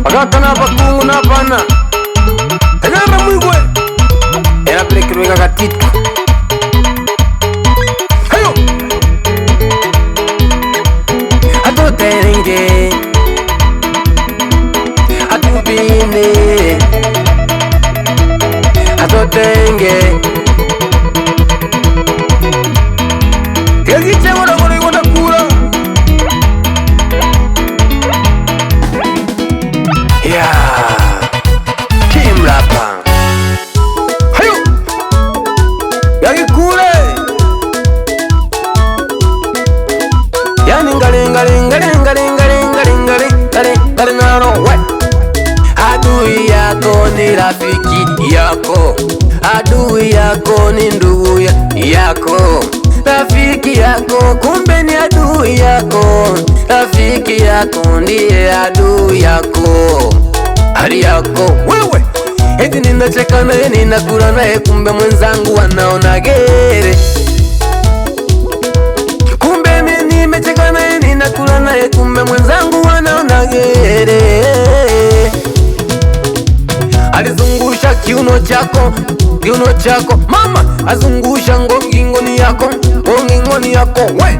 Agaka na bakungu na bana Tegara mwigwe Era plekirwega gatito Hayo Atotenge Atubine Atotenge Kegiche wada wada wada kura Yeah Kim Rapa Hayo Yagi kure Yani ngare ngare ngare ngare ngare ngare ngare ngare ngare naro we Adui yako ni rafiki yako Adui yako ni ndugu yako Rafiki yako kumbe ni adui yako Rafiki yako ndiye adui yako Hali yako wewe eti ninacheka naye ninakula naye kumbe mwenzangu anaona gere Kumbe mimi nimecheka naye ninakula naye kumbe mwenzangu anaona gere Alizungusha kiuno chako mama azungusha ngongingoni yako we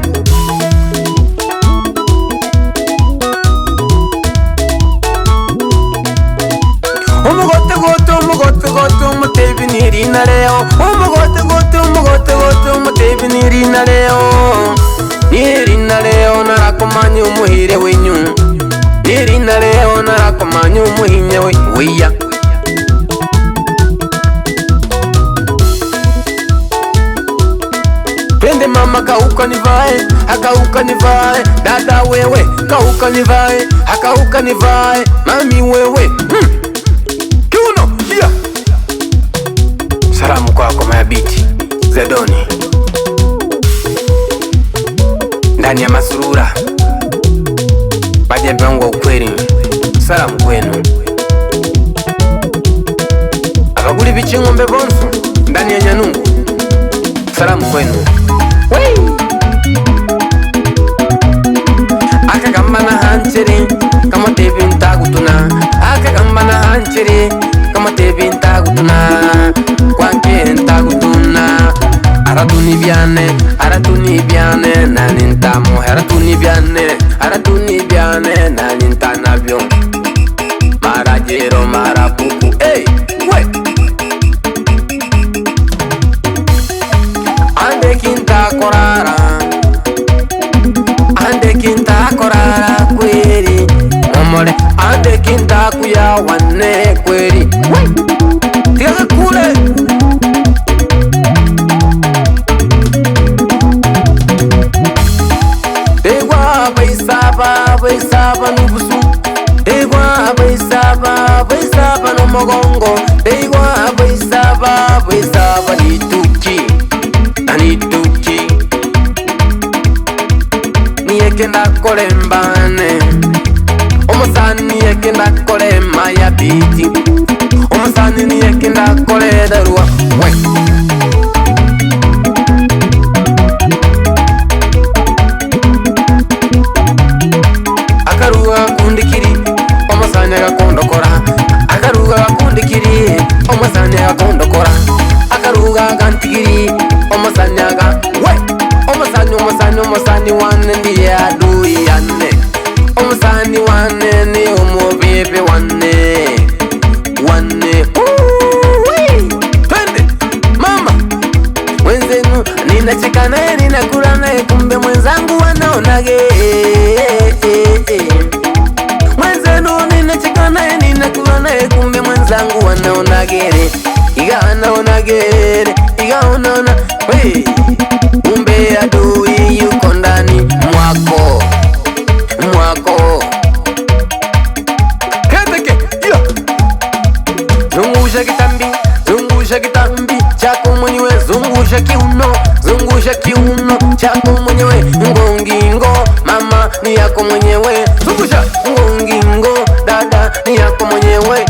Umugote umutebi nirina leo Umugote umutebi nirina leo narakomanya umuhire wenyu Nirina leo narakomanya umuhinya weya Twende mama kauka nivae Dada wewe kauka nivae Mami wewe Kiuno yeah. Salamu kwako Mayabiti Zedoni ndani ya Masurura Majembe wangu wa ukweli Salamu kwenu Akaguli bichi ngombe bonsu ndani ya Nyanungu Salamu kwenu Akagambana hanchere kama tebi ntagutuna Akagambana hanchere kama tebi ntagutuna Kwanke ntagutuna Aratunibyane nani ntamu Aratunibyane nani ntanabyo Marajero marapuku Hey, we Ande kinta korara kweri Momole ande kinta kuya wane kweri Tiaga kule Ewa baisaba nubusu Ewa baisaba nomogongo Ewa baisaba nituchi Niyeke ndakole mbane Omusani niyeke ndakole Mayabiti Omusani niyeke ndakole darua we Akaruga kundikiri Omusani agakondokora Akaruga kundikiri Omusani agakondokora Akaruga gantigiri Omusani aga we Omusani wane ndiye adui yane Omusani wane ni umubibi wane Twende mama Mwenzenu ninacheka naye ninakula naye kumbe mwenzangu wanaonage Mwenzenu ninacheka naye ninakula naye kumbe mwenzangu wanaonagere Iga wanaonagere Iga unaona Kumbe adui yuko ndani mwako Keteke Zungusha kitambi chako mwenyewe Zungusha kiuno chako mwenyewe Ngongingo mama ni yako mwenyewe Zungusha ngongingo dada ni yako mwenyewe